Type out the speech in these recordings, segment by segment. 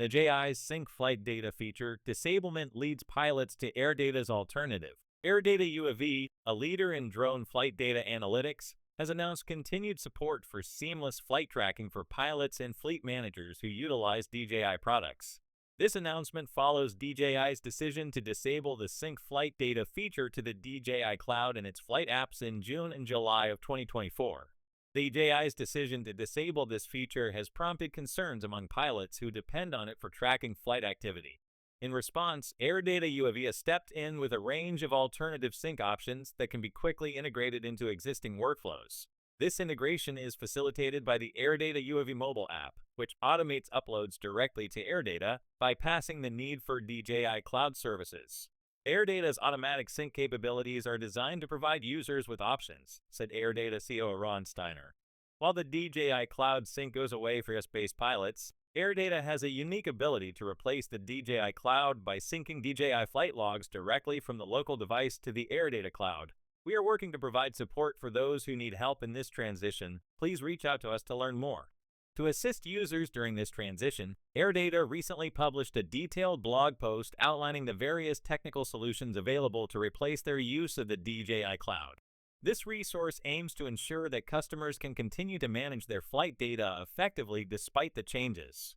DJI's Sync Flight Data feature, Disablement leads pilots to AirData's Alternativ. AirData UAV, a leader in drone flight data analytics, has announced continued support for seamless flight tracking for pilots and fleet managers who utilize DJI products. This announcement follows DJI's decision to disable the Sync Flight Data feature to the DJI Cloud in its flight apps in June and July of 2024. DJI's decision to disable this feature has prompted concerns among pilots who depend on it for tracking flight activity. In response, AirData UAV has stepped in with a range of alternative sync options that can be quickly integrated into existing workflows. This integration is facilitated by the AirData UAV mobile app, which automates uploads directly to AirData, bypassing the need for DJI cloud services. AirData's automatic sync capabilities are designed to provide users with options, said AirData CEO Ron Steiner. While the DJI Cloud Sync goes away for US-based pilots, AirData has a unique ability to replace the DJI Cloud by syncing DJI flight logs directly from the local device to the AirData Cloud. We are working to provide support for those who need help in this transition. Please reach out to us to learn more. To assist users during this transition, AirData recently published a detailed blog post outlining the various technical solutions available to replace their use of the DJI Cloud. This resource aims to ensure that customers can continue to manage their flight data effectively despite the changes.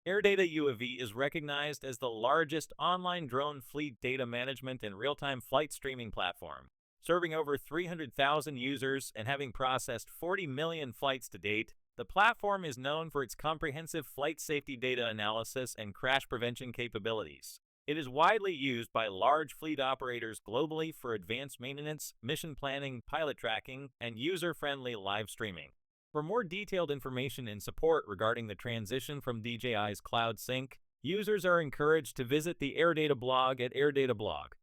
AirData UAV is recognized as the largest online drone fleet data management and real-time flight streaming platform, serving over 300,000 users and having processed 40 million flights to date. The platform is known for its comprehensive flight safety data analysis and crash prevention capabilities. It is widely used by large fleet operators globally for advanced maintenance, mission planning, pilot tracking, and user-friendly live streaming. For more detailed information and support regarding the transition from DJI's Cloud Sync, users are encouraged to visit the AirData blog at AirData blog.